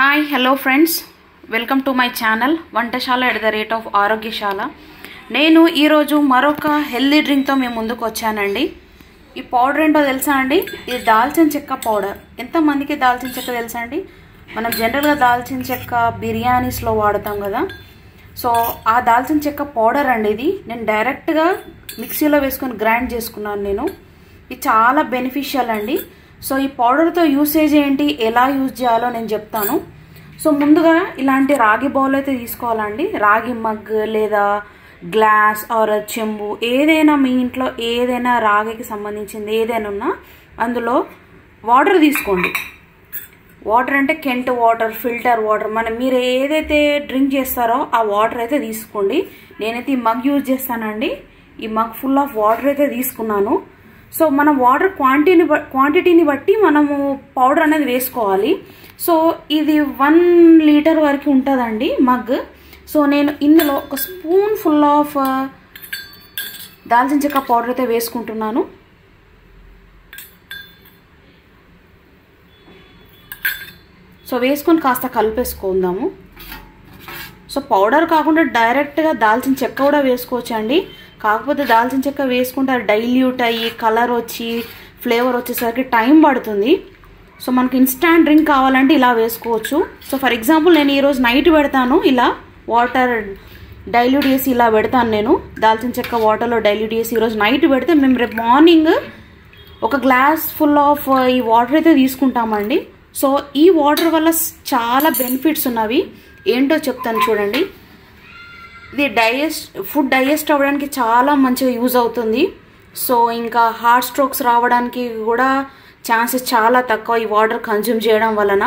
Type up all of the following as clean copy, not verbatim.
Hi hello friends, welcome to my channel వంటశాల @ఆరోగ్యశాల. నేను ఈరోజు మరొక హెల్దీ డ్రింక్తో మేము ముందుకు వచ్చానండి. ఈ పౌడర్ ఏంటో తెలుసా అండి? ఇది దాల్చిన చెక్క పౌడర్. ఎంతమందికి దాల్చిన చెక్క తెలుసా అండి? మనం జనరల్గా దాల్చిన చెక్క బిర్యానీస్లో వాడతాం కదా. సో ఆ దాల్చిన చెక్క పౌడర్ అండి ఇది. నేను డైరెక్ట్గా మిక్సీలో వేసుకొని గ్రైండ్ చేసుకున్నాను. ఇది చాలా బెనిఫిషియల్ అండి. సో ఈ పౌడర్తో యూసేజ్ ఏంటి, ఎలా యూజ్ చేయాలో నేను చెప్తాను. సో ముందుగా ఇలాంటి రాగి బౌల్ అయితే తీసుకోవాలండి. రాగి మగ్ లేదా గ్లాస్ ఆర్ చెంబు ఏదైనా, మీ ఇంట్లో ఏదైనా రాగికి సంబంధించింది ఏదైనా ఉన్నా అందులో వాటర్ తీసుకోండి. వాటర్ అంటే కెంట్ వాటర్, ఫిల్టర్ వాటర్, మీరు ఏదైతే డ్రింక్ చేస్తారో ఆ వాటర్ అయితే తీసుకోండి. నేనైతే ఈ మగ్ యూజ్ చేస్తానండి. ఈ మగ్ ఫుల్ ఆఫ్ వాటర్ అయితే తీసుకున్నాను. సో మనం వాటర్ క్వాంటిటీని బట్టి మనము పౌడర్ అనేది వేసుకోవాలి. సో ఇది 1 లీటర్ వరకు ఉంటుందండి మగ్. సో నేను ఇందులో ఒక స్పూన్ ఫుల్ ఆఫ్ దాల్చిన చెక్క పౌడర్ అయితే వేసుకుంటున్నాను. సో వేసుకొని కాస్త కలిపేసుకుందాము. సో పౌడర్ కాకుండా డైరెక్ట్గా దాల్చిన చెక్క కూడా వేసుకోవచ్చు అండి. కాకపోతే దాల్చిన చెక్క వేసుకుంటే అది డైల్యూట్ అయ్యి కలర్ వచ్చి ఫ్లేవర్ వచ్చేసరికి టైం పడుతుంది. సో మనకి ఇన్స్టాంట్ డ్రింక్ కావాలంటే ఇలా వేసుకోవచ్చు. సో ఫర్ ఎగ్జాంపుల్ నేను ఈరోజు నైట్ పెడతాను. ఇలా వాటర్ డైల్యూట్ చేసి ఇలా పెడతాను. నేను దాల్చిన చెక్క వాటర్లో డైల్యూట్ చేసి ఈరోజు నైట్ పెడితే మేము రేపు మార్నింగ్ ఒక గ్లాస్ ఫుల్ ఆఫ్ ఈ వాటర్ అయితే తీసుకుంటామండి. సో ఈ వాటర్ వల్ల చాలా బెనిఫిట్స్ ఉన్నవి. ఏంటో చెప్తాను చూడండి. ఇది ఫుడ్ డైజెస్ట్ అవ్వడానికి చాలా మంచిగా యూజ్ అవుతుంది. సో ఇంకా హార్ట్ స్ట్రోక్స్ రావడానికి కూడా ఛాన్సెస్ చాలా తక్కువ ఈ వాటర్ కన్జ్యూమ్ చేయడం వలన.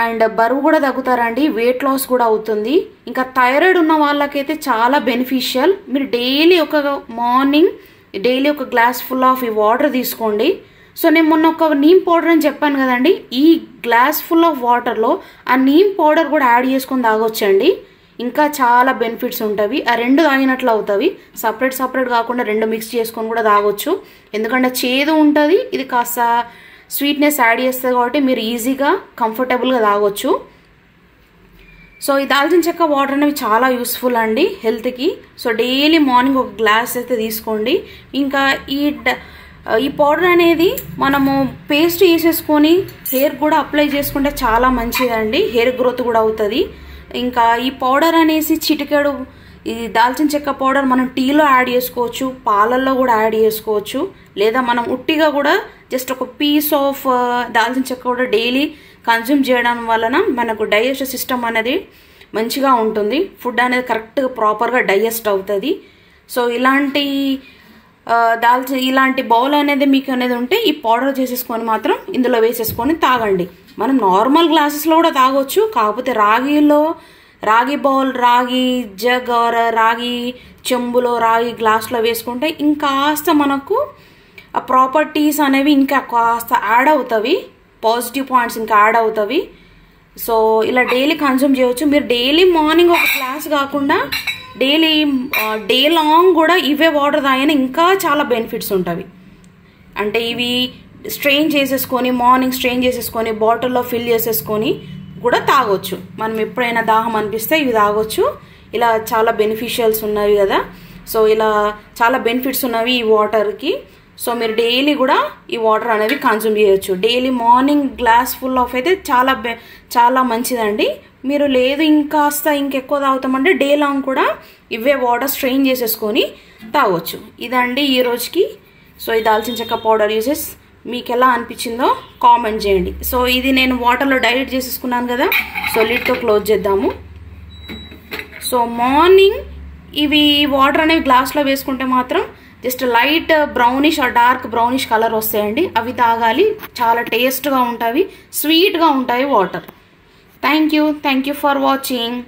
అండ్ బరువు కూడా తగ్గుతారండి, వెయిట్ లాస్ కూడా అవుతుంది. ఇంకా థైరాయిడ్ ఉన్న వాళ్ళకైతే చాలా బెనిఫిషియల్. మీరు డైలీ ఒక గ్లాస్ ఫుల్ ఆఫ్ ఈ వాటర్ తీసుకోండి. సో నేను మొన్న ఒక నీమ్ పౌడర్ అని చెప్పాను కదండి. ఈ గ్లాస్ ఫుల్ ఆఫ్ వాటర్లో ఆ నీమ్ పౌడర్ కూడా యాడ్ చేసుకొని తాగొచ్చండి. ఇంకా చాలా బెనిఫిట్స్ ఉంటాయి. ఆ 2 తాగినట్లు అవుతాయి. సపరేట్ కాకుండా 2 మిక్స్ చేసుకొని కూడా తాగొచ్చు. ఎందుకంటే చేదు ఉంటుంది, ఇది కాస్త స్వీట్నెస్ యాడ్ చేస్తుంది కాబట్టి మీరు ఈజీగా కంఫర్టబుల్గా తాగొచ్చు. సో ఈ దాల్చిన చెక్క వాటర్ అనేవి చాలా యూస్ఫుల్ అండి హెల్త్కి. సో డైలీ మార్నింగ్ ఒక గ్లాస్ అయితే తీసుకోండి. ఇంకా ఈ పౌడర్ అనేది మనము పేస్ట్ చేసేసుకొని హెయిర్ కూడా అప్లై చేసుకుంటే చాలా మంచిదండి. హెయిర్ గ్రోత్ కూడా అవుతుంది. ఇంకా ఈ పౌడర్ అనేసి చిటికెడు ఇది దాల్చిన చెక్క పౌడర్ మనం టీలో యాడ్ చేసుకోవచ్చు, పాలల్లో కూడా యాడ్ చేసుకోవచ్చు, లేదా మనం ఉట్టిగా కూడా జస్ట్ ఒక పీస్ ఆఫ్ దాల్చిన చెక్క కూడా డైలీ కన్జ్యూమ్ చేయడం వలన మనకు డైజెస్టివ్ సిస్టమ్ అనేది మంచిగా ఉంటుంది. ఫుడ్ అనేది కరెక్ట్గా ప్రాపర్గా డైజెస్ట్ అవుతుంది. సో ఇలాంటి బౌల్ అనేది మీకు అనేది ఉంటే ఈ పౌడర్ చేసేసుకొని మాత్రం ఇందులో వేసేసుకొని తాగండి. మనం నార్మల్ గ్లాసెస్లో కూడా తాగొచ్చు. కాకపోతే రాగి బౌల్, రాగి జగ్ ఆర్ రాగి చెంబులో, రాగి గ్లాస్లో వేసుకుంటే ఇంకాస్త మనకు ఆ ప్రాపర్టీస్ అనేవి ఇంకా కాస్త యాడ్ అవుతాయి. పాజిటివ్ పాయింట్స్ ఇంకా యాడ్ అవుతాయి. సో ఇలా డైలీ కన్జ్యూమ్ చేయవచ్చు. మీరు డైలీ మార్నింగ్ ఒక గ్లాస్ కాకుండా డే లాంగ్ కూడా ఇవే వాటర్ తాగినా ఇంకా చాలా బెనిఫిట్స్ ఉంటాయి. అంటే ఇవి మార్నింగ్ స్ట్రెయిన్ చేసేసుకొని బాటిల్లో ఫిల్ చేసేసుకొని కూడా తాగొచ్చు. మనం ఎప్పుడైనా దాహం అనిపిస్తే ఇవి తాగొచ్చు. ఇలా చాలా బెనిఫిషియల్స్ ఉన్నవి కదా. సో ఇలా చాలా బెనిఫిట్స్ ఉన్నవి ఈ వాటర్కి. సో మీరు డైలీ కూడా ఈ వాటర్ అనేవి కన్జ్యూమ్ చేయొచ్చు. Daily morning glass full of అయితే చాలా మంచిదండి. మీరు లేదు ఇంకెక్కువ తాగుతామంటే డే లాంగ్ కూడా ఇవే వాటర్ స్ట్రెయిన్ చేసేసుకొని తాగొచ్చు. ఇదండి ఈ రోజుకి. సో ఈ దాల్చిన చెక్క పౌడర్ యూజెస్ మీకు ఎలా అనిపించిందో కామెంట్ చేయండి. సో ఇది నేను వాటర్లో డైల్యూట్ చేసేసుకున్నాను కదా. సో లిడ్తో క్లోజ్ చేద్దాము. సో మార్నింగ్ ఇవి వాటర్ అనేవి గ్లాస్లో వేసుకుంటే మాత్రం just light brownish or dark brownish colour వస్తాయండి. అవి తాగాలి. చాలా టేస్ట్గా ఉంటాయి, స్వీట్గా ఉంటాయి water. Thank you for watching.